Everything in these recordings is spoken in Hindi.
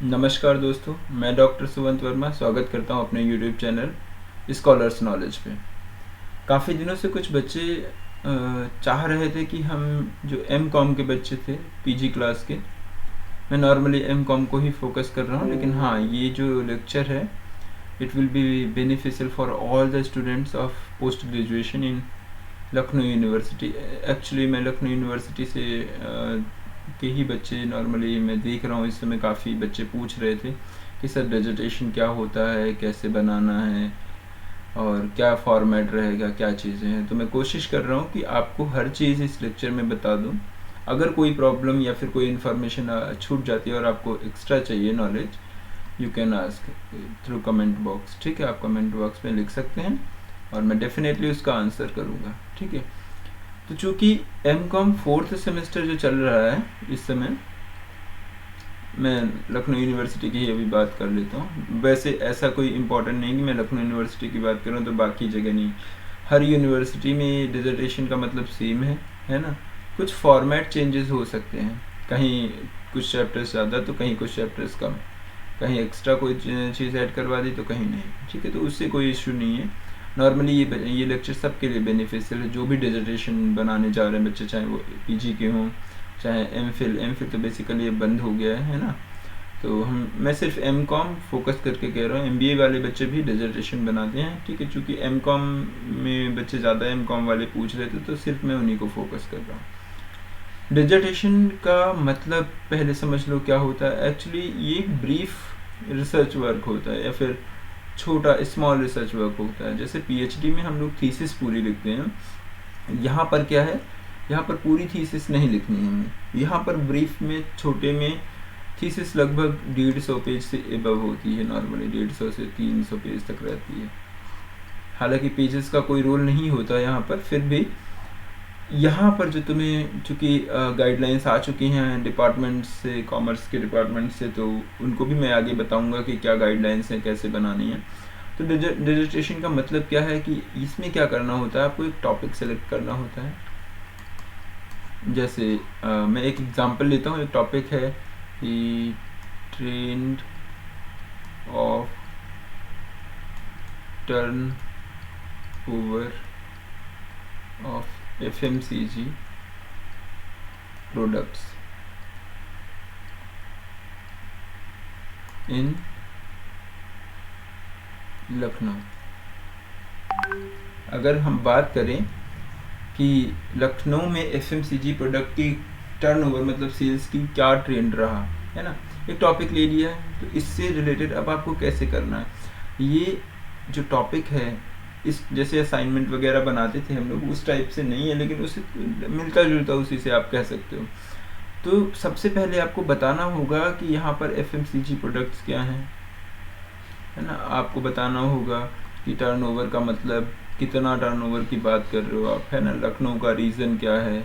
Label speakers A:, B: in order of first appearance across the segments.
A: नमस्कार दोस्तों, मैं डॉक्टर सुवंत वर्मा स्वागत करता हूं अपने यूट्यूब चैनल स्कॉलर्स नॉलेज पे। काफ़ी दिनों से कुछ बच्चे चाह रहे थे कि हम जो एम कॉम के बच्चे थे पीजी क्लास के, मैं नॉर्मली एम कॉम को ही फोकस कर रहा हूं, लेकिन हाँ, ये जो लेक्चर है it will be beneficial for all the students of post graduation in Lucknow university. Actually मैं लखनऊ यूनिवर्सिटी से के ही बच्चे नॉर्मली मैं देख रहा हूँ, इस समय काफ़ी बच्चे पूछ रहे थे कि सर डिसर्टेशन क्या होता है, कैसे बनाना है और क्या फॉर्मेट रहेगा, क्या चीज़ें हैं। तो मैं कोशिश कर रहा हूँ कि आपको हर चीज़ इस लेक्चर में बता दूँ। अगर कोई प्रॉब्लम या फिर कोई इन्फॉर्मेशन छूट जाती है और आपको एक्स्ट्रा चाहिए knowledge, you can ask through comment box. ठीक है, आप कमेंट बॉक्स में लिख सकते हैं और मैं डेफिनेटली उसका आंसर करूँगा। ठीक है, तो चूँकि एम कॉम 4th सेमेस्टर जो चल रहा है इस समय, मैं लखनऊ यूनिवर्सिटी की ही अभी बात कर लेता हूँ। वैसे ऐसा कोई इम्पोर्टेंट नहीं कि मैं लखनऊ यूनिवर्सिटी की बात करूँ तो बाकी जगह नहीं। हर यूनिवर्सिटी में डिसर्टेशन का मतलब सेम है ना। कुछ फॉर्मेट चेंजेस हो सकते हैं, कहीं कुछ चैप्टर्स ज़्यादा तो कहीं कुछ चैप्टर्स कम, कहीं एक्स्ट्रा कोई चीज़ ऐड करवा दी तो कहीं नहीं। ठीक है, तो उससे कोई इशू नहीं है। नॉर्मली ये लेक्चर सबके लिए बेनिफिशियल है, जो भी डिसर्टेशन बनाने जा रहे हैं बच्चे, चाहे वो पीजी के हों चाहे एम फिल तो बेसिकली ये बंद हो गया है ना। तो मैं सिर्फ एम कॉम फोकस करके कह रहा हूँ। एमबीए वाले बच्चे भी डिसर्टेशन बनाते हैं। ठीक है, चूँकि एम कॉम में बच्चे ज़्यादा एम कॉम वाले पूछ रहे थे तो सिर्फ मैं उन्हीं को फोकस कर रहा हूँ। डिसर्टेशन का मतलब पहले समझ लो क्या होता है। एक्चुअली ये एक ब्रीफ रिसर्च वर्क होता है या फिर छोटा स्मॉल रिसर्च वर्क होता है। जैसे पीएचडी में हम लोग थीसिस पूरी लिखते हैं, यहाँ पर क्या है, यहाँ पर पूरी थीसिस नहीं लिखनी है हमें। यहाँ पर ब्रीफ में छोटे में थीसिस लगभग 150 पेज से एबव होती है, नॉर्मली 150 से 300 पेज तक रहती है। हालांकि पेजेस का कोई रोल नहीं होता यहाँ पर, फिर भी यहाँ पर जो तुम्हें चूँकि गाइडलाइंस आ चुकी हैं डिपार्टमेंट से, कॉमर्स के डिपार्टमेंट से, तो उनको भी मैं आगे बताऊँगा कि क्या गाइडलाइंस हैं, कैसे बनानी है। तो डिसर्टेशन का मतलब क्या है कि इसमें क्या करना होता है, आपको एक टॉपिक सेलेक्ट करना होता है। जैसे मैं एक एग्जांपल लेता हूँ। एक टॉपिक है कि trend of turn over of FMCG products in Lucknow. अगर हम बात करें कि लखनऊ में FMCG प्रोडक्ट की टर्नओवर मतलब सेल्स की क्या ट्रेंड रहा है ना, एक टॉपिक ले लिया है। तो इससे रिलेटेड अब आपको कैसे करना है, ये जो टॉपिक है, इस जैसे असाइनमेंट वगैरह बनाते थे हम लोग उस टाइप से नहीं है, लेकिन उससे मिलता जुलता उसी से आप कह सकते हो। तो सबसे पहले आपको बताना होगा कि यहाँ पर FMCG प्रोडक्ट्स क्या हैं, है ना। आपको बताना होगा कि टर्नओवर का मतलब कितना टर्नओवर की बात कर रहे हो आप, है ना। लखनऊ का रीज़न क्या है,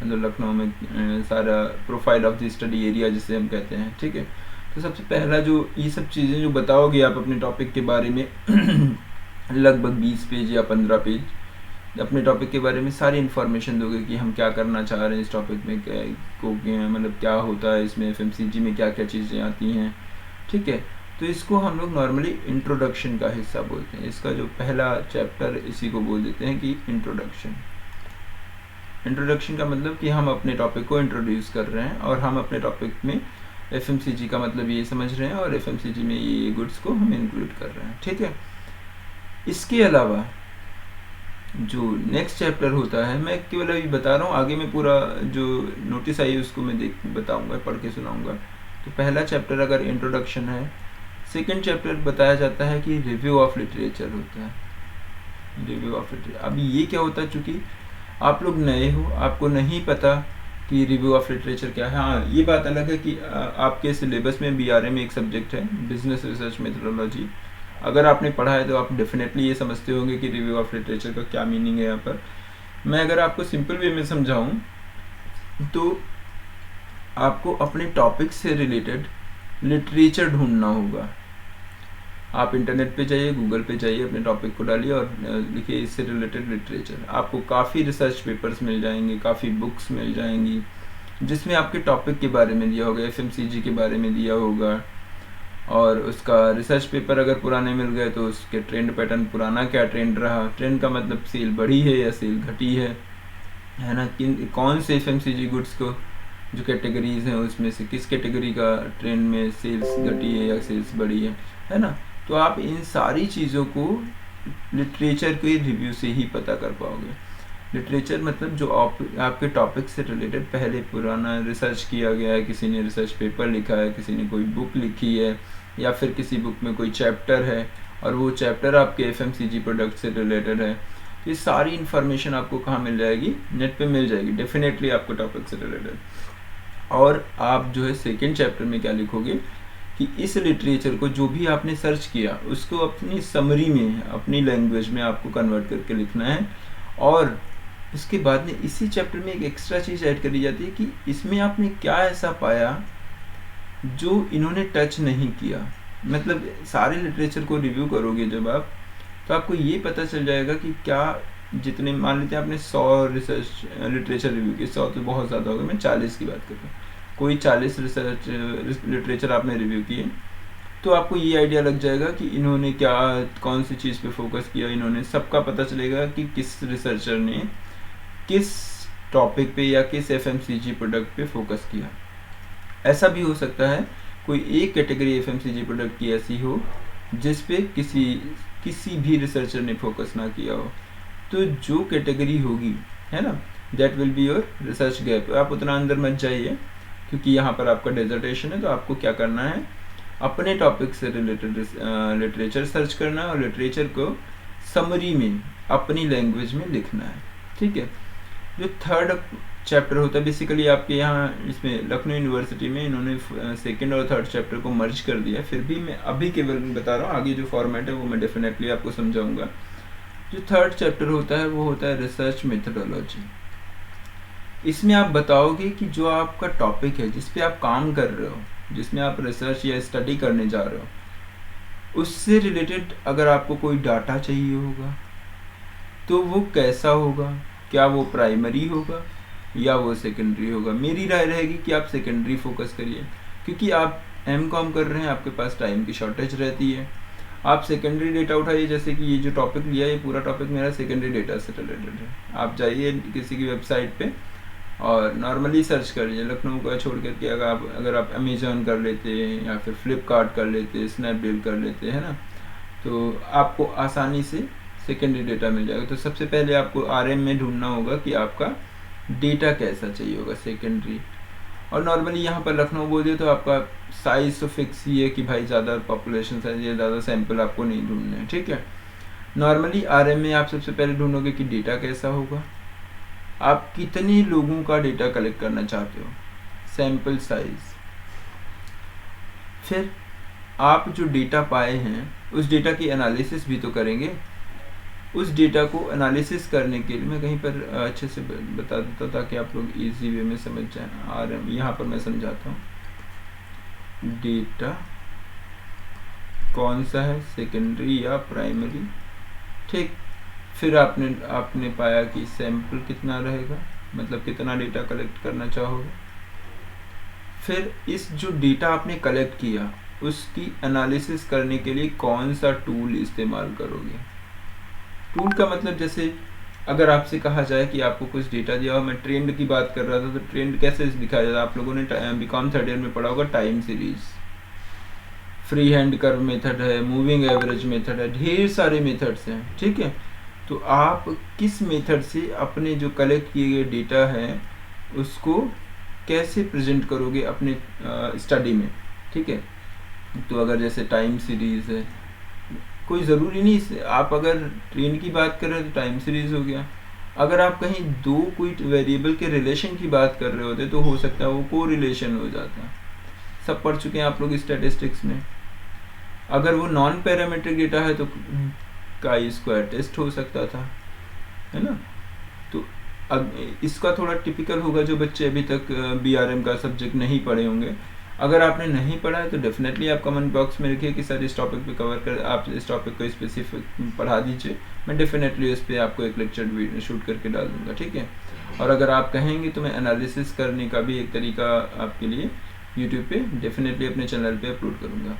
A: मतलब लखनऊ में सारा profile of the study area जिसे हम कहते हैं। ठीक है, तो सबसे पहला जो ये सब चीज़ें जो बताओगे आप अपने टॉपिक के बारे में लगभग 20 पेज या 15 पेज अपने टॉपिक के बारे में सारी इन्फॉर्मेशन दोगे कि हम क्या करना चाह रहे हैं इस टॉपिक में, मतलब क्या होता है इसमें, FMCG में क्या क्या चीज़ें आती हैं। ठीक है, तो इसको हम लोग नॉर्मली इंट्रोडक्शन का हिस्सा बोलते हैं। इसका जो पहला चैप्टर इसी को बोल देते हैं कि इंट्रोडक्शन। इंट्रोडक्शन का मतलब कि हम अपने टॉपिक को इंट्रोड्यूस कर रहे हैं और हम अपने टॉपिक में FMCG का मतलब ये समझ रहे हैं और FMCG में ये गुड्स को हम इंक्लूड कर रहे हैं। ठीक है, इसके अलावा जो नेक्स्ट चैप्टर होता है, मैं केवल अभी बता रहा हूँ, आगे में पूरा जो नोटिस आई उसको मैं बताऊँगा, पढ़ के सुनाऊँगा। तो पहला चैप्टर अगर इंट्रोडक्शन है, सेकेंड चैप्टर बताया जाता है कि रिव्यू ऑफ लिटरेचर होता है। रिव्यू ऑफ लिटरेचर, अभी ये क्या होता है, चूँकि आप लोग नए हो, आपको नहीं पता कि रिव्यू ऑफ लिटरेचर क्या है। हाँ, ये बात अलग है कि आपके सिलेबस में BRA में एक सब्जेक्ट है बिजनेस रिसर्च मेथोडोलॉजी। अगर आपने पढ़ा है तो आप डेफिनेटली ये समझते होंगे कि रिव्यू ऑफ लिटरेचर का क्या मीनिंग है। यहाँ पर मैं अगर आपको सिंपल वे में समझाऊँ तो आपको अपने टॉपिक से रिलेटेड लिटरेचर ढूंढना होगा। आप इंटरनेट पे जाइए, गूगल पे जाइए, अपने टॉपिक को डालिए और लिखिए इससे रिलेटेड लिटरेचर। आपको काफ़ी रिसर्च पेपर्स मिल जाएंगे, काफ़ी बुक्स मिल जाएंगी, जिसमें आपके टॉपिक के बारे में दिया होगा, एफएमसीजी के बारे में दिया होगा, और उसका रिसर्च पेपर अगर पुराने मिल गए तो उसके ट्रेंड पैटर्न, पुराना क्या ट्रेंड रहा, ट्रेंड का मतलब सेल बढ़ी है या सेल घटी है ना, कौन से एफएमसीजी गुड्स को जो कैटेगरीज हैं उसमें से किस कैटेगरी का ट्रेंड में सेल्स घटी है या सेल्स बढ़ी है ना। तो आप इन सारी चीज़ों को लिटरेचर के रिव्यू से ही पता कर पाओगे। लिटरेचर मतलब जो आपके टॉपिक से रिलेटेड पहले पुराना रिसर्च किया गया है, किसी ने रिसर्च पेपर लिखा है, किसी ने कोई बुक लिखी है, या फिर किसी बुक में कोई चैप्टर है और वो चैप्टर आपके एफएमसीजी प्रोडक्ट से रिलेटेड है। ये सारी इन्फॉर्मेशन आपको कहाँ मिल जाएगी, नेट पे मिल जाएगी डेफिनेटली आपको टॉपिक से रिलेटेड। और आप जो है सेकेंड चैप्टर में क्या लिखोगे कि इस लिटरेचर को जो भी आपने सर्च किया उसको अपनी समरी में, अपनी लैंग्वेज में आपको कन्वर्ट करके लिखना है। और इसके बाद में इसी चैप्टर में एक एक्स्ट्रा चीज़ ऐड करी जाती है कि इसमें आपने क्या ऐसा पाया जो इन्होंने टच नहीं किया। मतलब सारे लिटरेचर को रिव्यू करोगे जब आप, तो आपको ये पता चल जाएगा कि क्या, जितने मान लेते हैं आपने 100 रिसर्च लिटरेचर रिव्यू की, 100 तो बहुत ज़्यादा होगा, मैं 40 की बात कर रहा हूँ, कोई 40 रिसर्च लिटरेचर आपने रिव्यू किए, तो आपको ये आइडिया लग जाएगा कि इन्होंने क्या, कौन सी चीज़ पे फोकस किया, इन्होंने सबका पता चलेगा कि किस रिसर्चर ने किस टॉपिक पे या किस एफएमसीजी प्रोडक्ट पे फोकस किया। ऐसा भी हो सकता है कोई एक कैटेगरी एफएमसीजी प्रोडक्ट की ऐसी हो जिस पे किसी भी रिसर्चर ने फोकस ना किया हो, तो जो कैटेगरी होगी, है ना, that will be your research gap. आप उतना अंदर मत जाइए क्योंकि यहाँ पर आपका डेजर्टेशन है, तो आपको क्या करना है, अपने टॉपिक से रिलेटेड लिटरेचर सर्च करना है और लिटरेचर को समरी में अपनी लैंग्वेज में लिखना है। ठीक है। जो थर्ड चैप्टर होता है, बेसिकली आपके यहाँ इसमें लखनऊ यूनिवर्सिटी में इन्होंने सेकंड और थर्ड चैप्टर को मर्ज कर दिया, फिर भी मैं अभी केवल बता रहा हूँ, आगे जो फॉर्मेट है वो मैं डेफिनेटली आपको समझाऊंगा। जो थर्ड चैप्टर होता है वो होता है रिसर्च मेथडोलॉजी। इसमें आप बताओगे कि जो आपका टॉपिक है, जिस पे आप काम कर रहे हो, जिसमें आप रिसर्च या स्टडी करने जा रहे हो, उससे रिलेटेड अगर आपको कोई डाटा चाहिए होगा तो वो कैसा होगा, क्या वो प्राइमरी होगा या वो सेकेंडरी होगा। मेरी राय रहेगी कि आप सेकेंडरी फोकस करिए, क्योंकि आप एमकॉम कर रहे हैं, आपके पास टाइम की शॉर्टेज रहती है। आप सेकेंडरी डेटा उठाइए, जैसे कि ये जो टॉपिक लिया है, ये पूरा टॉपिक मेरा सेकेंडरी डेटा से रिलेटेड है। आप जाइए किसी की वेबसाइट पे और नॉर्मली सर्च कर लीजिए, लखनऊ का छोड़ करके अगर आप अमेजोन कर लेते हैं या फिर फ्लिपकार्ट कर लेते हैं, स्नैपडील कर लेते हैं ना, तो आपको आसानी से सेकेंडरी डेटा मिल जाएगा। तो सबसे पहले आपको आरएम में ढूंढना होगा कि आपका डेटा कैसा चाहिए होगा सेकेंडरी। और नॉर्मली यहाँ पर लखनऊ बोल दिए तो आपका साइज तो फिक्स ही है कि भाई ज़्यादा पॉपुलेशन साइज या ज़्यादा सैंपल आपको नहीं ढूंढने हैं। ठीक है। नॉर्मली आरएम में आप सबसे पहले ढूंढोगे कि डेटा कैसा होगा, आप कितने लोगों का डेटा कलेक्ट करना चाहते हो, सैंपल साइज। फिर आप जो डेटा पाए हैं उस डेटा की एनालिसिस भी तो करेंगे। उस डेटा को एनालिसिस करने के लिए मैं कहीं पर अच्छे से बता देता ताकि आप लोग इजी वे में समझ जाएं। आरएम यहाँ पर मैं समझाता हूँ। डेटा कौन सा है, सेकेंडरी या प्राइमरी। ठीक। फिर आपने पाया कि सैंपल कितना रहेगा, मतलब कितना डेटा कलेक्ट करना चाहोगे। फिर इस जो डेटा आपने कलेक्ट किया उसकी एनालिसिस करने के लिए कौन सा टूल इस्तेमाल करोगे। टूल का मतलब जैसे अगर आपसे कहा जाए कि आपको कुछ डेटा दिया हो, मैं ट्रेंड की बात कर रहा था, तो ट्रेंड कैसे दिखाया जाता है, आप लोगों ने बीकॉम थर्ड ईयर में पढ़ा होगा, time series, free hand curve method है, मूविंग एवरेज मेथड है, ढेर सारे मेथड्स हैं। ठीक है। तो आप किस मेथड से अपने जो कलेक्ट किए गए डेटा है उसको कैसे प्रेजेंट करोगे अपने स्टडी में। ठीक है। तो अगर जैसे टाइम सीरीज है, कोई ज़रूरी नहीं, आप अगर ट्रेंड की बात कर रहे हो तो टाइम सीरीज हो गया। अगर आप कहीं दो कोई वेरिएबल के रिलेशन की बात कर रहे होते तो हो सकता है वो को रिलेशन हो जाता। सब पढ़ चुके हैं आप लोग स्टैटिस्टिक्स में। अगर वो नॉन पैरामीट्रिक डेटा है तो काई स्क्वायर टेस्ट हो सकता था, है ना। तो अब इसका थोड़ा टिपिकल होगा जो बच्चे अभी तक बीआरएम का सब्जेक्ट नहीं पढ़े होंगे। अगर आपने नहीं पढ़ा है तो डेफिनेटली आप कमेंट बॉक्स में लिखिए कि सर इस टॉपिक पे कवर कर, आप इस टॉपिक को स्पेसिफिक पढ़ा दीजिए, मैं डेफिनेटली उस पर आपको एक लेक्चर शूट करके डाल दूंगा। ठीक है। और अगर आप कहेंगे तो मैं एनालिसिस करने का भी एक तरीका आपके लिए यूट्यूब पे डेफिनेटली अपने चैनल पे अपलोड करूँगा।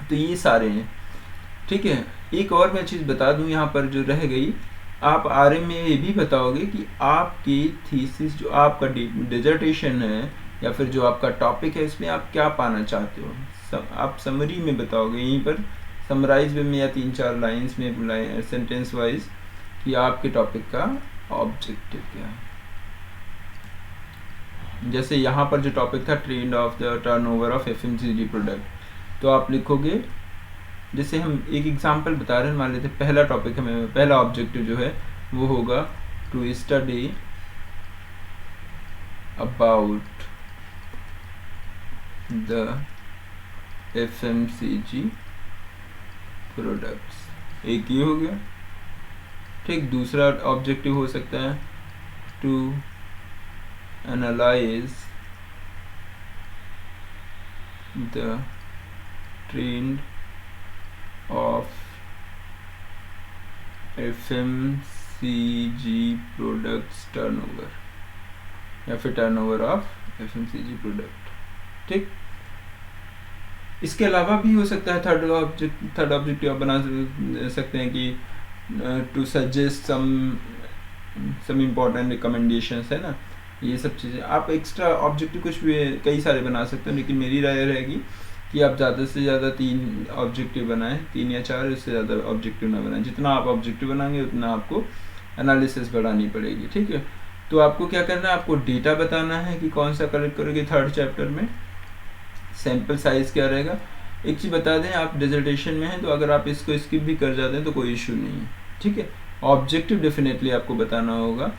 A: तो ये सारे हैं, ठीक है। एक और मैं चीज़ बता दूं यहाँ पर जो रह गई, आप आरएम में ये भी बताओगे कि आपकी थीसिस जो आपका डिजर्टेशन है या फिर जो आपका टॉपिक है इसमें आप क्या पाना चाहते हो। आप समरी में बताओगे यहीं पर समराइज वे में या 3-4 लाइंस में सेंटेंस वाइज कि आपके टॉपिक का ऑब्जेक्टिव क्या है। जैसे यहाँ पर जो टॉपिक था trend of the turnover of FMCG product, तो आप लिखोगे, जैसे हम एक एग्जांपल बता रहे हैं, मान लेते पहला टॉपिक हमें पहला ऑब्जेक्टिव जो है वो होगा to study about the FMCG products, एक ये हो गया, ठीक। दूसरा ऑब्जेक्टिव हो सकता है to analyse the trend of FMCG products turnover या फिर turnover of FMCG product, ठीक। इसके अलावा भी हो सकता है थर्ड ऑब्जेक्टिव आप बना सकते हैं कि to suggest some important recommendations, है ना। ये सब चीज़ें आप एक्स्ट्रा ऑब्जेक्टिव कुछ भी कई सारे बना सकते हो, लेकिन मेरी राय रहेगी कि आप ज़्यादा से ज़्यादा 3 ऑब्जेक्टिव बनाएं, 3 या 4, इससे ज़्यादा ऑब्जेक्टिव ना बनाएं। जितना आप ऑब्जेक्टिव बनाएंगे उतना आपको एनालिसिस बढ़ानी पड़ेगी, ठीक है। तो आपको क्या करना है, आपको डेटा बताना है कि कौन सा कलेक्ट करोगे। थर्ड चैप्टर में सैम्पल साइज़ क्या रहेगा। एक चीज़ बता दें, आप डिसर्टेशन में हैं तो अगर आप इसको स्किप भी कर जाते हैं तो कोई इशू नहीं है, ठीक है। ऑब्जेक्टिव डेफिनेटली आपको बताना होगा,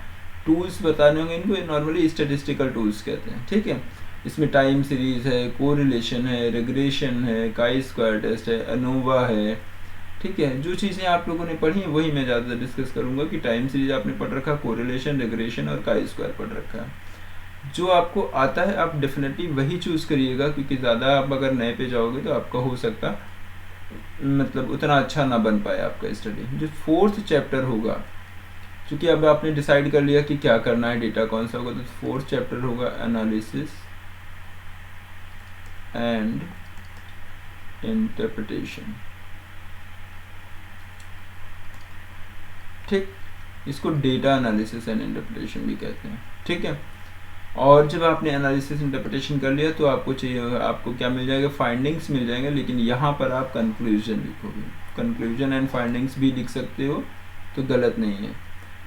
A: टूल्स बताने होंगे, इनको नॉर्मली स्टैटिस्टिकल टूल्स कहते हैं, ठीक है। इसमें टाइम सीरीज है, कोरिलेशन है, रिग्रेशन है, काई स्क्वायर टेस्ट है, अनोवा है, ठीक है। जो चीज़ें आप लोगों ने पढ़ी हैं वही मैं ज़्यादा डिस्कस करूँगा कि टाइम सीरीज आपने पढ़ रखा, कोरिलेशन, रिग्रेशन और काई स्क्वायर पढ़ रखा है। जो आपको आता है आप डेफिनेटली वही चूज़ करिएगा, क्योंकि ज़्यादा आप अगर नए पे जाओगे तो आपका हो सकता मतलब उतना अच्छा ना बन पाए आपका स्टडी। जो 4th चैप्टर होगा, क्योंकि अब आपने डिसाइड कर लिया कि क्या करना है, डेटा कौन सा होगा, तो 4th चैप्टर होगा एनालिसिस एंड इंटरप्रिटेशन, ठीक। इसको डेटा एनालिसिस एंड इंटरप्रिटेशन भी कहते हैं, ठीक है। और जब आपने एनालिसिस इंटरप्रिटेशन कर लिया तो आपको चाहिए, आपको क्या मिल जाएगा, फाइंडिंग्स मिल जाएंगे, लेकिन यहाँ पर आप कंक्लूजन लिखोगे। कंक्लूजन एंड फाइंडिंग्स भी लिख सकते हो तो गलत नहीं है,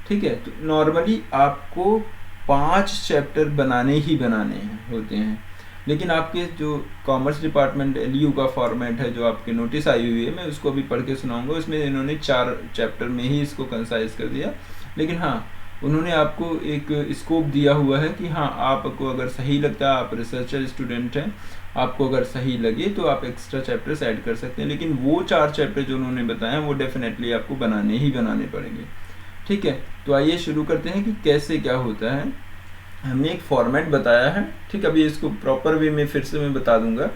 A: ठीक है। तो नॉर्मली आपको 5 चैप्टर बनाने ही बनाने होते हैं, लेकिन आपके जो कॉमर्स डिपार्टमेंट LU का फॉर्मेट है जो आपके नोटिस आई हुई है, मैं उसको भी पढ़ के सुनाऊंगा। उसमें इन्होंने 4 चैप्टर में ही इसको कंसाइज कर दिया, लेकिन हाँ उन्होंने आपको एक स्कोप दिया हुआ है कि हाँ आपको अगर सही लगता है, आप रिसर्चर स्टूडेंट हैं, आपको अगर सही लगे तो आप एक्स्ट्रा चैप्टर्स ऐड कर सकते हैं, लेकिन वो 4 चैप्टर जो उन्होंने बताए हैं वो डेफिनेटली आपको बनाने ही बनाने पड़ेंगे, ठीक है। तो आइए शुरू करते हैं कि कैसे क्या होता है। हमने एक फॉर्मेट बताया है, ठीक। अभी इसको प्रॉपर वे में फिर से मैं बता दूंगा।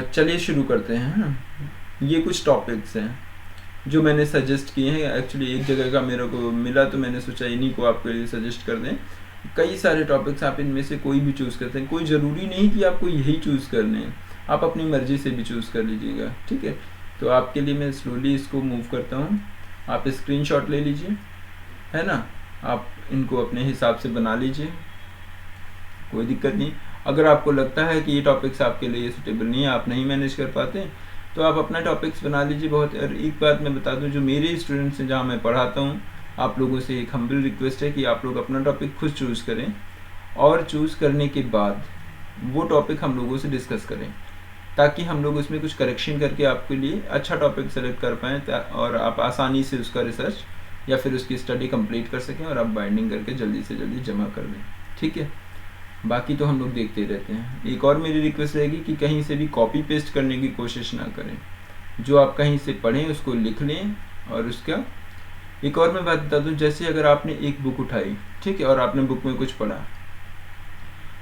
A: चलिए शुरू करते हैं। ये कुछ टॉपिक्स हैं जो मैंने सजेस्ट किए हैं। एक्चुअली एक जगह का मेरे को मिला तो मैंने सोचा इन्हीं को आपके लिए सजेस्ट कर दें। कई सारे टॉपिक्स, आप इनमें से कोई भी चूज़ करते हैं, कोई ज़रूरी नहीं कि आपको यही चूज़ करने हैं, आप अपनी मर्ज़ी से भी चूज़ कर लीजिएगा, ठीक है। तो आपके लिए मैं स्लोली इसको मूव करता हूँ। आप स्क्रीनशॉट ले लीजिए, है ना। आप इनको अपने हिसाब से बना लीजिए, कोई दिक्कत नहीं। अगर आपको लगता है कि ये टॉपिक्स आपके लिए सूटेबल नहीं है, आप नहीं मैनेज कर पाते, तो आप अपना टॉपिक्स बना लीजिए। बहुत, और एक बात मैं बता दूं, जो मेरे स्टूडेंट्स हैं जहाँ मैं पढ़ाता हूँ, आप लोगों से एक हम्बल रिक्वेस्ट है कि आप लोग अपना टॉपिक खुद चूज़ करें, और चूज़ करने के बाद वो टॉपिक हम लोगों से डिस्कस करें, ताकि हम लोग उसमें कुछ करेक्शन करके आपके लिए अच्छा टॉपिक सेलेक्ट कर पाएँ, और आप आसानी से उसका रिसर्च या फिर उसकी स्टडी कंप्लीट कर सकें और आप बाइंडिंग करके जल्दी से जल्दी जमा कर दें, ठीक है। बाकी तो हम लोग देखते ही रहते हैं। एक और मेरी रिक्वेस्ट रहेगी कि कहीं से भी कॉपी पेस्ट करने की कोशिश ना करें, जो आप कहीं से पढ़ें उसको लिख लें। और उसका एक और मैं बात बता दूं, जैसे अगर आपने एक बुक उठाई, ठीक है, और आपने बुक में कुछ पढ़ा,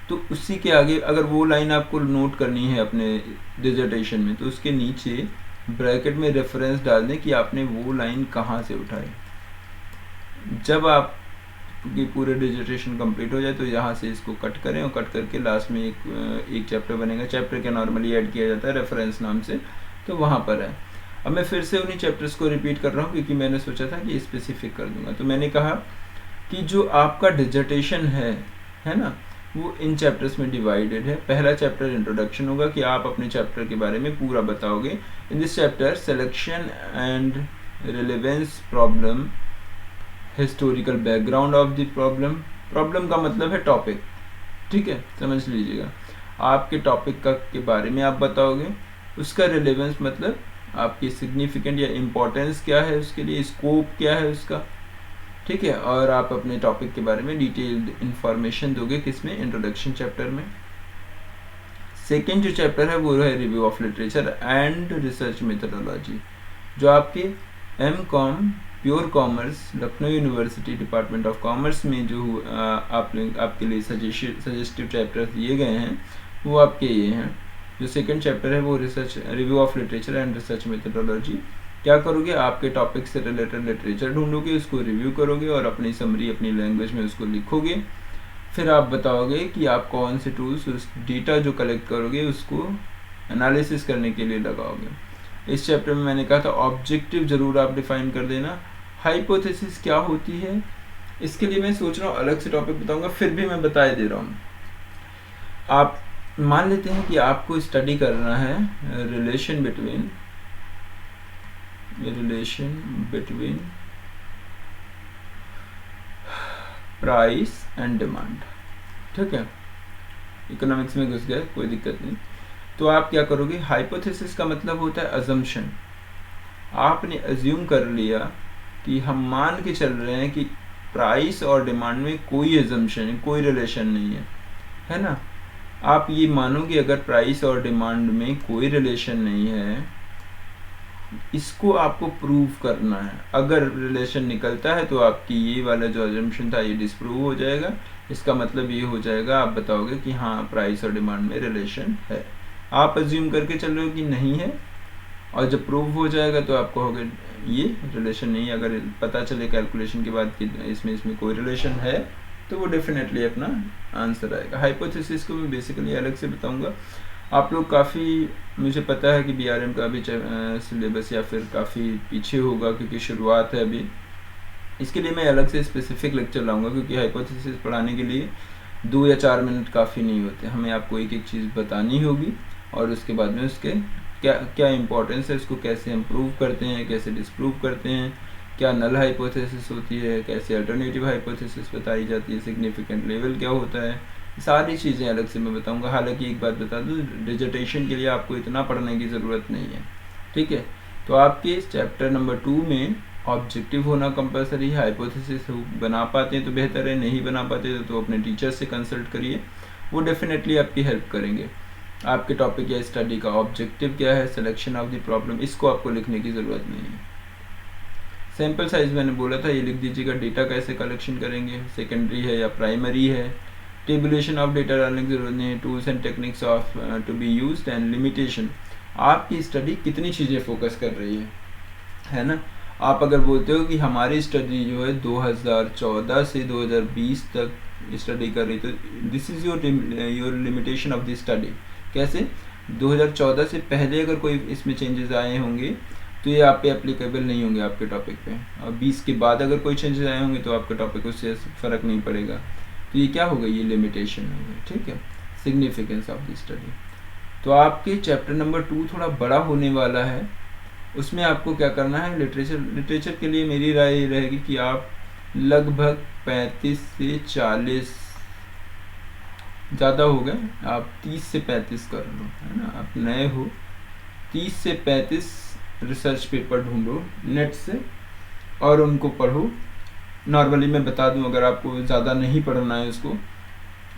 A: तो उसी के आगे अगर वो लाइन आपको नोट करनी है अपने डिसर्टेशन में, तो उसके नीचे ब्रैकेट में रेफरेंस डाल दें कि आपने वो लाइन कहाँ से उठाई। जब आप कि पूरे डिजिटेशन कंप्लीट हो जाए तो यहाँ से इसको कट करें और कट करके लास्ट में एक चैप्टर बनेगा। चैप्टर के नॉर्मली ऐड किया जाता है रेफरेंस नाम से, तो वहाँ पर है। अब मैं फिर से उन्हीं चैप्टर्स को रिपीट कर रहा हूँ क्योंकि मैंने सोचा था कि स्पेसिफिक कर दूंगा। तो मैंने कहा कि जो आपका डिजर्टेशन है ना, वो इन चैप्टर्स में डिवाइडेड है। पहला चैप्टर इंट्रोडक्शन होगा कि आप अपने चैप्टर के बारे में पूरा बताओगे। In this chapter selection and relevance problem, historical background of the problem. Problem का मतलब है टॉपिक, ठीक है, समझ लीजिएगा। आपके टॉपिक का के बारे में आप बताओगे। उसका रिलेवेंस मतलब आपकी सिग्निफिकेंट या इम्पोर्टेंस क्या है, उसके लिए स्कोप क्या है उसका, ठीक है। और आप अपने टॉपिक के बारे में डिटेल्ड इंफॉर्मेशन दोगे किसमें, इंट्रोडक्शन चैप्टर में। सेकेंड जो चैप्टर है वो है review of literature and research methodology, जो आपके M.Com pure commerce Lucknow university department of commerce में जो आपके लिए सजेस्टिव चैप्टर दिए गए हैं वो आपके ये हैं। जो सेकंड चैप्टर है वो review of literature and research methodology. क्या करोगे, आपके टॉपिक से रिलेटेड लिटरेचर ढूंढोगे, उसको रिव्यू करोगे और अपनी समरी अपनी लैंग्वेज में उसको लिखोगे। फिर आप बताओगे कि आप कौन से टूल्स उस डेटा जो कलेक्ट करोगे उसको एनालिसिस करने के लिए लगाओगे। इस चैप्टर में मैंने कहा था ऑब्जेक्टिव जरूर आप डिफाइन कर देना। हाइपोथेसिस क्या होती है, इसके लिए मैं सोच रहा हूँ अलग से टॉपिक बताऊंगा, फिर भी मैं बताए दे रहा हूँ। आप मान लेते हैं कि आपको स्टडी करना है relation between price and demand, ठीक है। इकोनॉमिक्स में घुस गए, कोई दिक्कत नहीं। तो आप क्या करोगे, हाइपोथेसिस का मतलब होता है अजम्पशन। आपने अज्यूम कर लिया कि हम मान के चल रहे हैं कि प्राइस और डिमांड में कोई अजम्पशन, कोई रिलेशन नहीं है ना। आप ये मानोगे अगर प्राइस और डिमांड में कोई रिलेशन नहीं है, इसको आपको प्रूव करना है। अगर रिलेशन निकलता है तो आपकी ये वाला जो अजम्पशन था ये डिस्प्रूव हो जाएगा। इसका मतलब ये हो जाएगा, आप बताओगे कि हाँ प्राइस और डिमांड में रिलेशन है। आप अज्यूम करके चल रहे हो कि नहीं है, और जब प्रूव हो जाएगा तो आप कहोगे ये रिलेशन नहीं है। अगर पता चले कैलकुलेशन के बाद कि इसमें कोई रिलेशन है तो वो डेफिनेटली अपना आंसर आएगा। हाइपोथेसिस को मैं बेसिकली अलग से बताऊंगा। आप लोग काफ़ी, मुझे पता है कि बीआरएम का अभी सिलेबस या फिर काफ़ी पीछे होगा क्योंकि शुरुआत है अभी। इसके लिए मैं अलग से स्पेसिफिक लेक्चर लाऊंगा क्योंकि हाइपोथेसिस पढ़ाने के लिए 2 या 4 मिनट काफ़ी नहीं होते। हमें आपको एक एक चीज़ बतानी होगी और उसके बाद में उसके क्या इंपॉर्टेंस है, उसको कैसे हम प्रूव करते हैं, कैसे डिस्प्रूव करते हैं, क्या नल हाइपोथेसिस होती है, कैसे अल्टरनेटिव हाइपोथेसिस बताई जाती है, सिग्निफिकेंट लेवल क्या होता है, सारी चीज़ें अलग से मैं बताऊंगा। हालांकि एक बात बता दूं, डिजर्टेशन के लिए आपको इतना पढ़ने की ज़रूरत नहीं है, ठीक है। तो आपके चैप्टर नंबर 2 में ऑब्जेक्टिव होना कंपलसरी है। हाइपोथेसिस बना पाते हैं तो बेहतर है, नहीं बना पाते तो अपने टीचर से कंसल्ट करिए, वो डेफिनेटली आपकी हेल्प करेंगे। आपके टॉपिक या स्टडी का ऑब्जेक्टिव क्या है, सिलेक्शन ऑफ द प्रॉब्लम, इसको आपको लिखने की ज़रूरत नहीं है। सैम्पल साइज मैंने बोला था, ये लिख दीजिएगा। डेटा कैसे कलेक्शन करेंगे, सेकेंडरी है या प्राइमरी है। टेबुलेशन ऑफ डेटा डालने की जरूरत नहीं है। Tools and techniques of to be used and limitation. आपकी स्टडी कितनी चीज़ें फोकस कर रही है ना। आप अगर बोलते हो कि हमारी स्टडी जो है 2014 से 2020 तक स्टडी कर रही, तो this is your limitation of the study. कैसे, 2014 से पहले अगर कोई इसमें चेंजेस आए होंगे तो ये आप पे एप्लीकेबल नहीं होंगे आपके टॉपिक पे, और 20 के बाद अगर कोई चेंजेस आए होंगे तो आपके टॉपिक उससे फ़र्क नहीं पड़ेगा। तो ये क्या होगा, ये लिमिटेशन होगा, ठीक है। Significance of the study. तो आपके चैप्टर नंबर 2 थोड़ा बड़ा होने वाला है, उसमें आपको क्या करना है, लिटरेचर के लिए मेरी राय ये रहेगी कि आप लगभग 35 से 40, ज़्यादा हो गए, आप 30 से 35 कर लो, है ना। आप नए हो, 30 से 35 रिसर्च पेपर ढूंढो नेट से और उनको पढ़ो। नॉर्मली मैं बता दूं, अगर आपको ज़्यादा नहीं पढ़ना है उसको,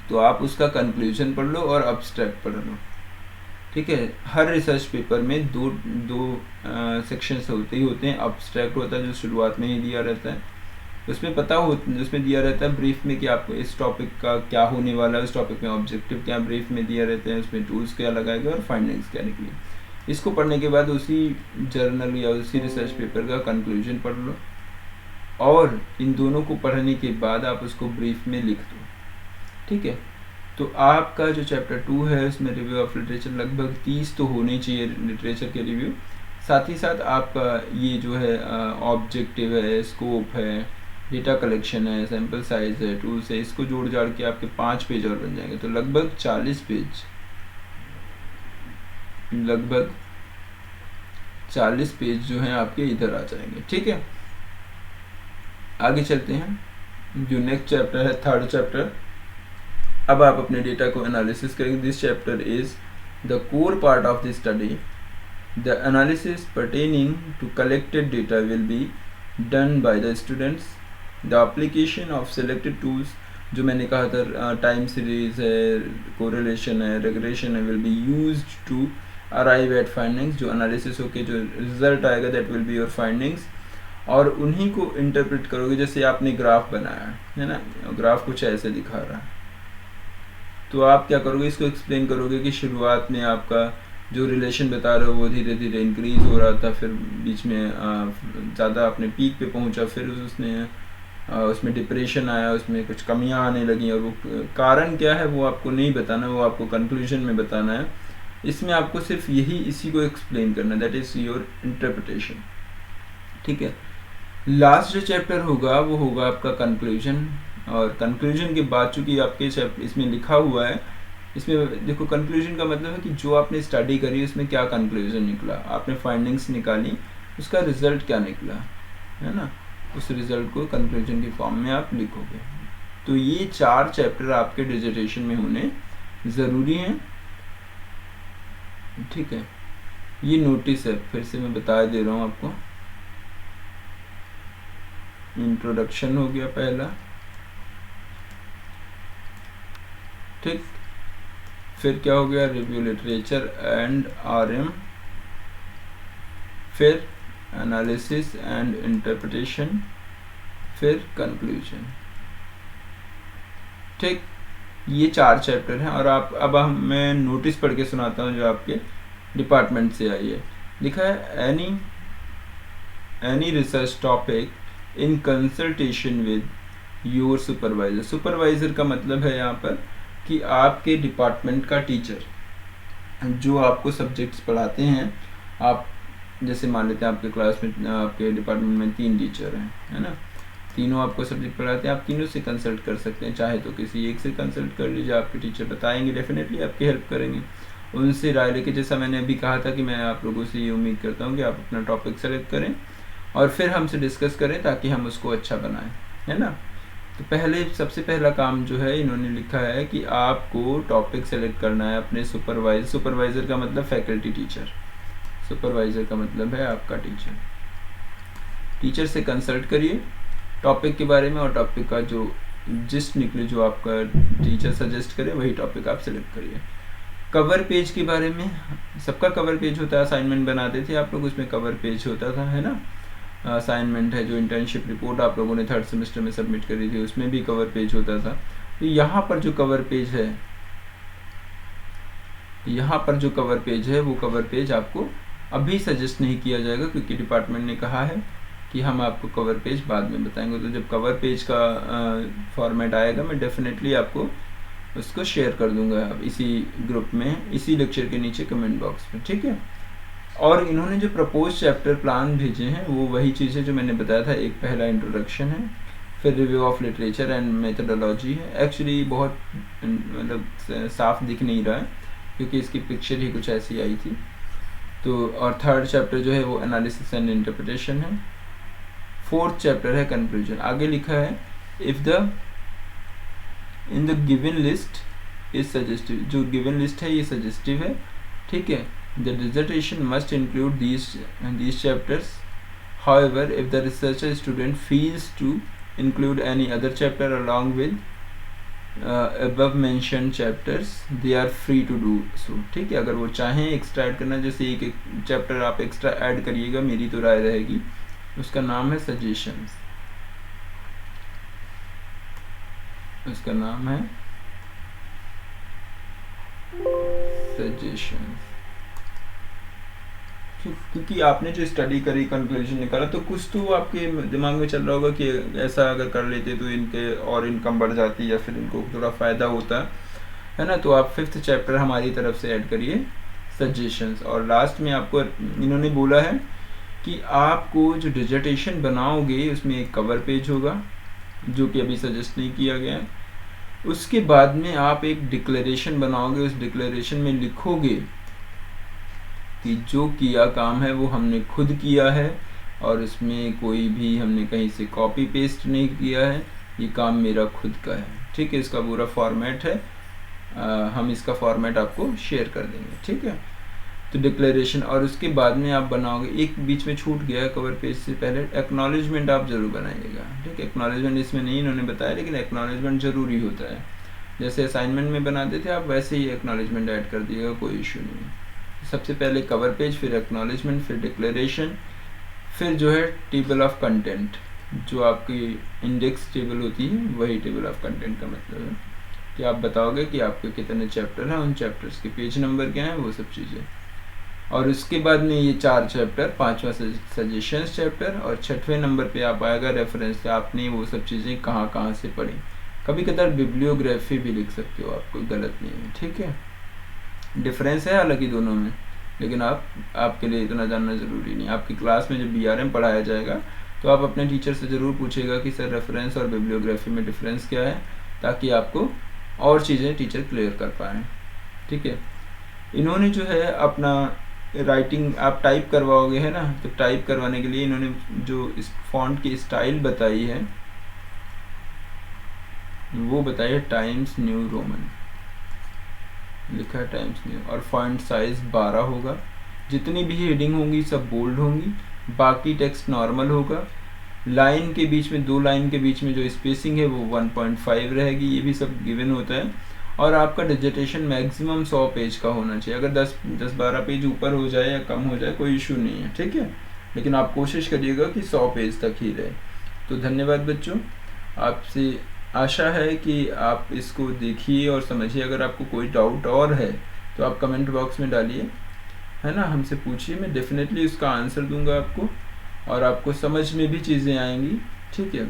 A: तो आप उसका कंक्लूजन पढ़ लो और अब्स्ट्रैक्ट पढ़ लो, ठीक है। हर रिसर्च पेपर में दो सेक्शंस होते हैं। अब्स्ट्रैक्ट होता है जो शुरुआत में ही दिया रहता है, उसमें दिया रहता है ब्रीफ में कि आपको इस टॉपिक का क्या होने वाला है, उस टॉपिक में ऑब्जेक्टिव क्या ब्रीफ में दिया रहते हैं, उसमें टूल्स क्या लगाएगा और फाइंडिंग्स क्या निकली। इसको पढ़ने के बाद उसी जर्नल या उसी रिसर्च पेपर का कंक्लूजन पढ़ लो और इन दोनों को पढ़ने के बाद आप उसको ब्रीफ में लिख दो, ठीक है। तो आपका जो चैप्टर 2 है उसमें रिव्यू ऑफ लिटरेचर लगभग 30 तो होने चाहिए लिटरेचर के रिव्यू। साथ ही साथ आपका ये जो है ऑब्जेक्टिव है, स्कोप है, डेटा कलेक्शन है, सैम्पल साइज है, टूल्स है, इसको जोड़ जाड़ के आपके 5 पेज और बन जाएंगे। तो लगभग 40 पेज, लगभग 40 पेज जो हैं आपके इधर आ जाएंगे, ठीक है। आगे चलते हैं। जो नेक्स्ट चैप्टर है, थर्ड चैप्टर, अब आप अपने डेटा को एनालिसिस करेंगे। This chapter is the core part of the study. The analysis pertaining to collected data will be done by the students. The application of selected tools, जो मैंने कहा था टाइम सीरीज है, कोरिलेशन है, रेग्रेशन है, will be used to arrive at findings. जो एनालिसिस होके जो रिजल्ट आएगा that will be your findings, और उन्हीं को इंटरप्रेट करोगे। जैसे आपने ग्राफ बनाया है ना, ग्राफ कुछ ऐसे दिखा रहा है, तो आप क्या करोगे, इसको एक्सप्लेन करोगे कि शुरुआत में आपका जो रिलेशन बता रहे हो वो धीरे धीरे इंक्रीज हो रहा था, फिर बीच में ज़्यादा अपने पीक पे पहुंचा, फिर उसमें डिप्रेशन आया, उसमें कुछ कमियां आने लगी, और वो कारण क्या है वो आपको नहीं बताना, वो आपको कंक्लूजन में बताना है। इसमें आपको सिर्फ इसी को एक्सप्लेन करना है, दैट इज़ योर इंटरप्रिटेशन, ठीक है। लास्ट जो चैप्टर होगा वो होगा आपका कंक्लूजन, और कंक्लूजन के बाद चूंकि आपके इसमें लिखा हुआ है, इसमें देखो कंक्लूजन का मतलब है कि जो आपने स्टडी करी उसमें क्या कंक्लूजन निकला, आपने फाइंडिंग्स निकाली, उसका रिजल्ट क्या निकला, है ना, उस रिजल्ट को कंक्लूजन के फॉर्म में आप लिखोगे। तो ये 4 चैप्टर आपके डिसर्टेशन में होने ज़रूरी हैं, ठीक है। ये नोटिस है, फिर से मैं बता दे रहा हूँ आपको। इंट्रोडक्शन हो गया पहला, ठीक। फिर क्या हो गया, रिव्यू लिटरेचर एंड आरएम, फिर एनालिसिस एंड इंटरप्रिटेशन, फिर कंक्लूजन, ठीक। ये 4 चैप्टर हैं। और अब मैं नोटिस पढ़ के सुनाता हूँ जो आपके डिपार्टमेंट से आई है। लिखा है, any research topic in consultation with your supervisor. Supervisor का मतलब है यहाँ पर कि आपके डिपार्टमेंट का टीचर जो आपको सब्जेक्ट्स पढ़ाते हैं। आप जैसे मान लेते हैं आपके क्लास में, आपके डिपार्टमेंट में 3 टीचर हैं, है ना, तीनों आपको सब्जेक्ट पढ़ाते हैं, आप तीनों से कंसल्ट कर सकते हैं। चाहे तो किसी एक से कंसल्ट कर लीजिए, आपके टीचर बताएंगे, डेफिनेटली आपकी हेल्प करेंगे। उनसे राय लेके, जैसा मैंने अभी कहा था कि मैं आप लोगों से ये उम्मीद करता हूँ कि आप अपना टॉपिक सेलेक्ट करें और फिर हमसे डिस्कस करें ताकि हम उसको अच्छा बनाएं, है ना। तो सबसे पहला काम जो है इन्होंने लिखा है कि आपको टॉपिक सेलेक्ट करना है अपने सुपरवाइजर का मतलब फैकल्टी टीचर, सुपरवाइजर का मतलब है आपका टीचर से कंसल्ट करिए टॉपिक के बारे में, और टॉपिक का जो जिस्ट निकले, जो आपका टीचर सजेस्ट करे वही टॉपिक आप सेलेक्ट करिए। कवर पेज के बारे में, सबका कवर पेज होता है, असाइनमेंट बनाते थे आप लोग, उसमें कवर पेज होता था, है ना। असाइनमेंट है, जो इंटर्नशिप रिपोर्ट आप लोगों ने 3rd सेमेस्टर में सबमिट करी थी, उसमें भी कवर पेज होता था। तो यहाँ पर जो कवर पेज है, वो कवर पेज आपको अभी सजेस्ट नहीं किया जाएगा, क्योंकि डिपार्टमेंट ने कहा है कि हम आपको कवर पेज बाद में बताएंगे। तो जब कवर पेज का फॉर्मेट आएगा, मैं डेफिनेटली आपको उसको शेयर कर दूंगा इसी ग्रुप में, इसी लेक्चर के नीचे कमेंट बॉक्स में, ठीक है। और इन्होंने जो प्रपोज चैप्टर प्लान भेजे हैं वो वही चीज़ है जो मैंने बताया था। एक पहला इंट्रोडक्शन है, फिर review of literature and methodology है। एक्चुअली बहुत मतलब साफ दिख नहीं रहा है क्योंकि इसकी पिक्चर ही कुछ ऐसी आई थी। तो और 3rd चैप्टर जो है वो एनालिसिस एंड इंटरप्रिटेशन है। 4th चैप्टर है कंक्लूजन। आगे लिखा है, if in the given list is suggestive. जो गिवन लिस्ट है ये सजेस्टिव है, ठीक है। The dissertation must include these chapters. However, if the researcher student feels to include any other chapter along with above mentioned chapters, they are free to do so. ठीक है, अगर वो चाहें एक्स्ट्रा ऐड करना, जैसे एक चैप्टर आप एक्स्ट्रा ऐड करिएगा, मेरी तो राय रहेगी, उसका नाम है सजेशंस, उसका नाम है सजेशंस, क्योंकि आपने जो स्टडी करी, कंक्लूजन निकाला, तो कुछ तो आपके दिमाग में चल रहा होगा कि ऐसा अगर कर लेते तो इनके और इनकम बढ़ जाती या फिर इनको थोड़ा फ़ायदा होता है ना। तो आप 5th चैप्टर हमारी तरफ से ऐड करिए, सजेशंस। और लास्ट में आपको इन्होंने बोला है कि आपको जो डिजर्टेशन बनाओगे उसमें एक कवर पेज होगा, जो कि अभी सजेस्ट नहीं किया गया है। उसके बाद में आप एक डिक्लेरेशन बनाओगे, उस डिक्लेरेशन में लिखोगे कि जो किया काम है वो हमने खुद किया है और इसमें कोई भी हमने कहीं से कॉपी पेस्ट नहीं किया है, ये काम मेरा खुद का है। ठीक है, इसका पूरा फॉर्मेट है, हम इसका फॉर्मेट आपको शेयर कर देंगे। ठीक है, तो डिक्लेरेशन, और उसके बाद में आप बनाओगे, एक बीच में छूट गया कवर पेज से पहले, एक्नॉलेजमेंट आप जरूर बनाइएगा। ठीक है, एक्नॉलेजमेंट इसमें नहीं इन्होंने बताया, लेकिन एक्नॉलेजमेंट जरूरी होता है। जैसे असाइनमेंट में बनाते थे आप, वैसे ही एक्नॉलेजमेंट ऐड कर दिएगा, कोई इशू नहीं है। सबसे पहले कवर पेज, फिर एक्नॉलेजमेंट, फिर डिक्लेरेशन, फिर जो है टेबल ऑफ कंटेंट, जो आपकी इंडेक्स टेबल होती है वही टेबल ऑफ कंटेंट का मतलब है कि आप बताओगे कि आपके कितने चैप्टर हैं, उन चैप्टर्स के पेज नंबर क्या हैं, वो सब चीज़ें। और उसके बाद में ये 4 चैप्टर, 5वां सजेशंस चैप्टर, और 6वें नंबर पे आप आएगा रेफरेंस, आपने वो सब चीज़ें कहाँ कहाँ से पढ़ी। कभी कभार बिब्लियोग्राफी भी लिख सकते हो आप, कोई गलत नहीं है। ठीक है, डिफरेंस है हालांकि दोनों में, लेकिन आपके लिए इतना जानना ज़रूरी नहीं। आपकी क्लास में जब BRM पढ़ाया जाएगा तो आप अपने टीचर से ज़रूर पूछेगा कि सर रेफरेंस और बिब्लियोग्राफी में डिफरेंस क्या है, ताकि आपको और चीज़ें टीचर क्लियर कर पाएँ। ठीक है, इन्होंने जो है अपना राइटिंग आप टाइप करवाओगे है ना, तो टाइप करवाने के लिए इन्होंने जो इस फॉन्ट की स्टाइल बताई है वो बताई है टाइम्स न्यू रोमन, लिखा है टाइम्स न्यू, और फॉन्ट साइज 12 होगा। जितनी भी हेडिंग होंगी सब बोल्ड होंगी, बाकी टेक्स्ट नॉर्मल होगा। लाइन के बीच में, 2 लाइन के बीच में जो स्पेसिंग है वो 1.5 रहेगी, ये भी सब गिवन होता है। और आपका डिजिटेशन मैक्सिमम 100 पेज का होना चाहिए। अगर 10-12 पेज ऊपर हो जाए या कम हो जाए कोई इशू नहीं है। ठीक है, लेकिन आप कोशिश करिएगा कि 100 पेज तक ही रहे। तो धन्यवाद बच्चों, आपसे आशा है कि आप इसको देखिए और समझिए। अगर आपको कोई डाउट और है तो आप कमेंट बॉक्स में डालिए, है ना, हमसे पूछिए, मैं डेफिनेटली उसका आंसर दूंगा आपको, और आपको समझ में भी चीज़ें आएंगी। ठीक है,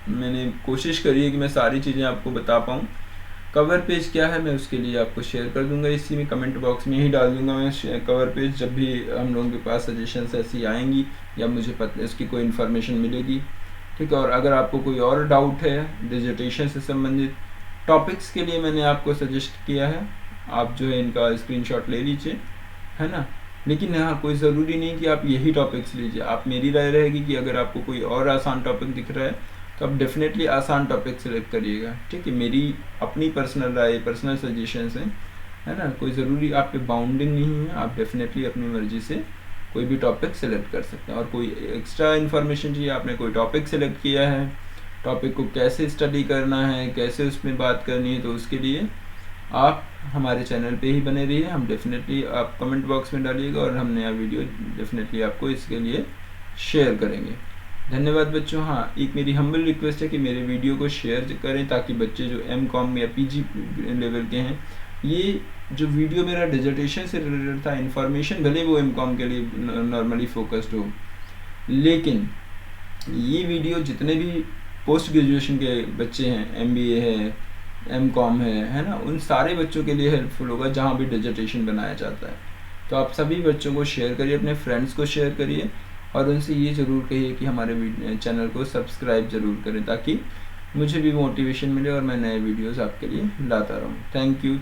A: मैंने कोशिश करी है कि मैं सारी चीज़ें आपको बता पाऊँ। कवर पेज क्या है मैं उसके लिए आपको शेयर कर दूंगा, इसी में कमेंट बॉक्स में ही डाल दूंगा मैं कवर पेज, जब भी हम लोगों के पास सजेशंस ऐसी आएंगी या मुझे इसकी कोई इन्फॉर्मेशन मिलेगी। ठीक है, और अगर आपको कोई और डाउट है डिजिटेशन से संबंधित टॉपिक्स के लिए, मैंने आपको सजेस्ट किया है, आप जो है इनका स्क्रीनशॉट ले लीजिए, है ना। लेकिन हाँ, कोई ज़रूरी नहीं कि आप यही टॉपिक्स लीजिए। आप, मेरी राय रहेगी कि अगर आपको कोई और आसान टॉपिक दिख रहा है तो आप डेफिनेटली आसान टॉपिक सेलेक्ट करिएगा। ठीक है, मेरी अपनी पर्सनल राय, पर्सनल सजेशंस हैं, है ना, कोई ज़रूरी आप पे बाउंडिंग नहीं है। आप डेफिनेटली अपनी मर्जी से कोई भी टॉपिक सेलेक्ट कर सकते हैं। और कोई एक्स्ट्रा इन्फॉर्मेशन चाहिए, आपने कोई टॉपिक सेलेक्ट किया है, टॉपिक को कैसे स्टडी करना है, कैसे उसमें बात करनी है, तो उसके लिए आप हमारे चैनल पे ही बने रहिए। हम डेफिनेटली, आप कमेंट बॉक्स में डालिएगा और हम नया वीडियो डेफिनेटली आपको इसके लिए शेयर करेंगे। धन्यवाद बच्चों। हाँ, एक मेरी हम्बल रिक्वेस्ट है कि मेरे वीडियो को शेयर करें, ताकि बच्चे जो MCOM या PG लेवल के हैं, ये जो वीडियो मेरा डिजिटेशन से रिलेटेड था, इन्फॉर्मेशन भले वो MCOM के लिए नॉर्मली फोकस्ड हो, लेकिन ये वीडियो जितने भी पोस्ट ग्रेजुएशन के बच्चे हैं, MBA है, MCOM है ना, उन सारे बच्चों के लिए हेल्पफुल होगा जहाँ भी डिजिटेशन बनाया जाता है। तो आप सभी बच्चों को शेयर करिए, अपने फ्रेंड्स को शेयर करिए, और उनसे ये ज़रूर कहिए कि हमारे चैनल को सब्सक्राइब ज़रूर करें, ताकि मुझे भी मोटिवेशन मिले और मैं नए वीडियोस आपके लिए लाता रहूँ। Thank you.